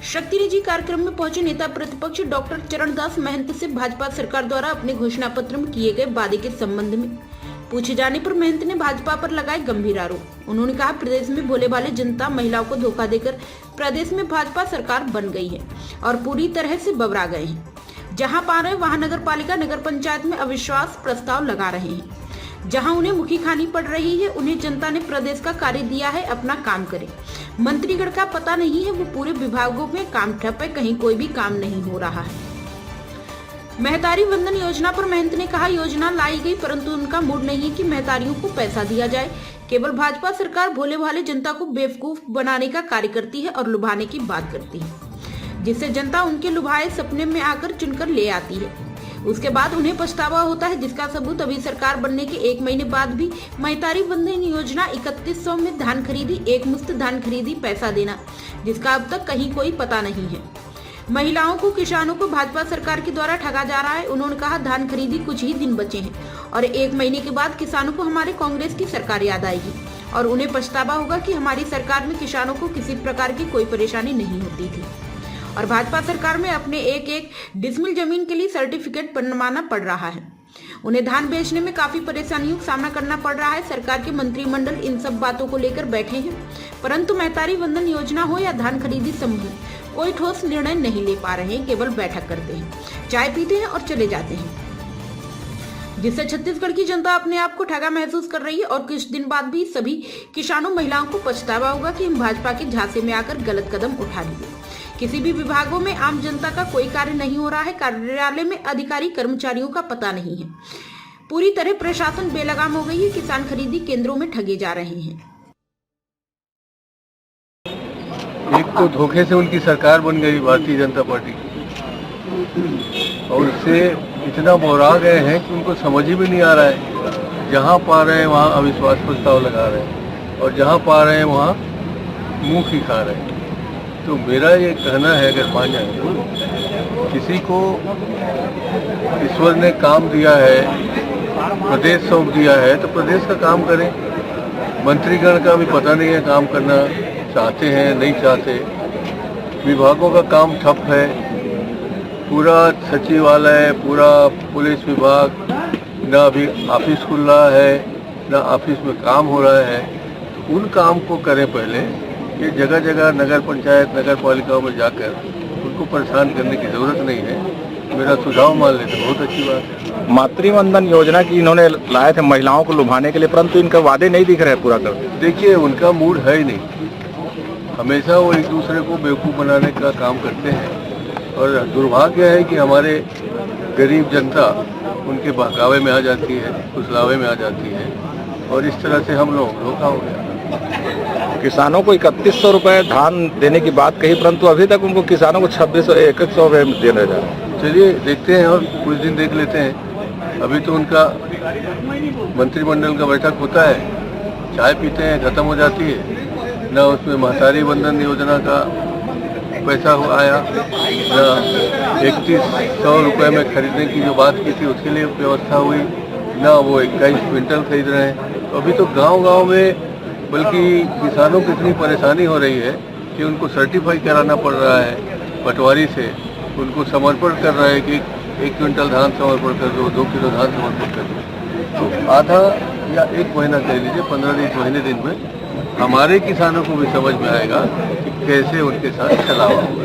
शक्ति निजी कार्यक्रम में पहुंचे नेता प्रतिपक्ष डॉक्टर चरणदास महंत से भाजपा सरकार द्वारा अपने घोषणा पत्र में किए गए वादे के संबंध में पूछे जाने पर महंत ने भाजपा पर लगाए गंभीर आरोप। उन्होंने कहा, प्रदेश में भोले भाले जनता महिलाओं को धोखा देकर प्रदेश में भाजपा सरकार बन गई है और पूरी तरह से बबरा गए हैं। जहां पा रहे वहां नगर पालिका नगर पंचायत में अविश्वास प्रस्ताव लगा रहे हैं। जहां उन्हें मुखी खानी पड़ रही है, उन्हें जनता ने प्रदेश का कार्य दिया है, अपना काम करे। मंत्रीगण का पता नहीं है, वो पूरे विभागों में काम ठप है, कहीं कोई भी काम नहीं हो रहा है। महतारी वंदन योजना पर महंत ने कहा, योजना लाई गई परंतु उनका मूड नहीं है कि महतारियों को पैसा दिया जाए। केवल भाजपा सरकार भोले भाले जनता को बेवकूफ बनाने का कार्य करती है और लुभाने की बात करती है, जिससे जनता उनके लुभाए सपने में आकर चुनकर ले आती है। उसके बाद उन्हें पछतावा होता है, जिसका सबूत अभी सरकार बनने के 1 महीने बाद भी महतारी वंदन योजना 3100 में धान खरीदी, एक मुश्त धान खरीदी, पैसा देना, जिसका अब तक कहीं कोई पता नहीं है। महिलाओं को, किसानों को भाजपा सरकार के द्वारा ठगा जा रहा है। उन्होंने कहा, धान खरीदी कुछ ही दिन बचे हैं और 1 महीने के बाद किसानों को हमारे कांग्रेस की सरकार याद आएगी और उन्हें पछतावा होगा कि हमारी सरकार में किसानों को किसी प्रकार की कोई परेशानी नहीं होती थी और भाजपा सरकार में अपने एक डिसमिल जमीन के लिए सर्टिफिकेट बनवाना पड़ रहा है। उन्हें धान बेचने में काफी परेशानियों का सामना करना पड़ रहा है। सरकार के मंत्रिमंडल इन सब बातों को लेकर बैठे हैं, परंतु महतारी वंदन योजना हो या धान खरीदी संबंधी कोई ठोस निर्णय नहीं ले पा रहे हैं। केवल बैठक करते हैं, चाय पीते हैं और चले जाते हैं, जिससे छत्तीसगढ़ की जनता अपने आप को ठगा महसूस कर रही है और कुछ दिन बाद भी सभी किसानों महिलाओं को पछतावा होगा कि हम भाजपा के झांसे में आकर गलत कदम उठा लिए। किसी भी विभागों में आम जनता का कोई कार्य नहीं हो रहा है। कार्यालय में अधिकारी कर्मचारियों का पता नहीं है। पूरी तरह प्रशासन बेलगाम हो गई है। किसान खरीदी केंद्रों में ठगे जा रहे हैं। एक तो धोखे से उनकी सरकार बन गई भारतीय जनता पार्टी, और उससे इतना बोरा गए हैं कि उनको समझ ही भी नहीं आ रहा है। जहाँ पा रहे हैं वहाँ अविश्वास प्रस्ताव लगा रहे हैं और जहाँ पा रहे हैं वहाँ मुँह ही खा रहे हैं। तो मेरा ये कहना है, अगर मान जाए तो किसी को ईश्वर ने काम दिया है, प्रदेश सौंप दिया है, तो प्रदेश का काम करें। मंत्रीगण का भी पता नहीं है काम करना चाहते हैं नहीं चाहते। विभागों का काम ठप है, पूरा सचिवालय, पूरा पुलिस विभाग, ना अभी ऑफिस खुल रहा है, ना ऑफिस में काम हो रहा है। तो उन काम को करें पहले। ये जगह जगह नगर पंचायत, नगर पालिकाओं में जाकर उनको परेशान करने की जरूरत नहीं है। मेरा सुझाव मान ले तो बहुत अच्छी बात है। मातृवंदन योजना की इन्होंने लाए थे महिलाओं को लुभाने के लिए, परंतु इनका वादे नहीं दिख रहे पूरा कर। देखिए, उनका मूड है ही नहीं। हमेशा वो एक दूसरे को बेवकूफ़ बनाने का काम करते हैं और दुर्भाग्य है कि हमारे गरीब जनता उनके बहकावे में आ जाती है, फुसलावे में आ जाती है और इस तरह से हम लोग धोखा हो गया। किसानों को 3100 रुपये धान देने की बात कही, परंतु अभी तक उनको किसानों को 2600 रुपये देने जा रहे हैं। चलिए देखते हैं और कुछ दिन देख लेते हैं। अभी तो उनका मंत्रिमंडल का बैठक होता है, चाय पीते हैं, खत्म हो जाती है। न उसमें महतारी वंदन योजना का पैसा आया, न 3100 रुपये में खरीदने की जो बात की थी उसके लिए व्यवस्था हुई, न वो 21 क्विंटल खरीद रहे हैं। तो अभी तो गांव-गांव में, बल्कि किसानों को इतनी परेशानी हो रही है कि उनको सर्टिफाई कराना पड़ रहा है पटवारी से। उनको समर्पण कर रहा है कि 1 क्विंटल धान समर्पण कर दो, 2 किलो धान समर्पण कर दो। तो आधा या 1 महीना कह लीजिए, 15 दिन में हमारे किसानों को भी समझ में आएगा कि कैसे उनके साथ चलावा होगा।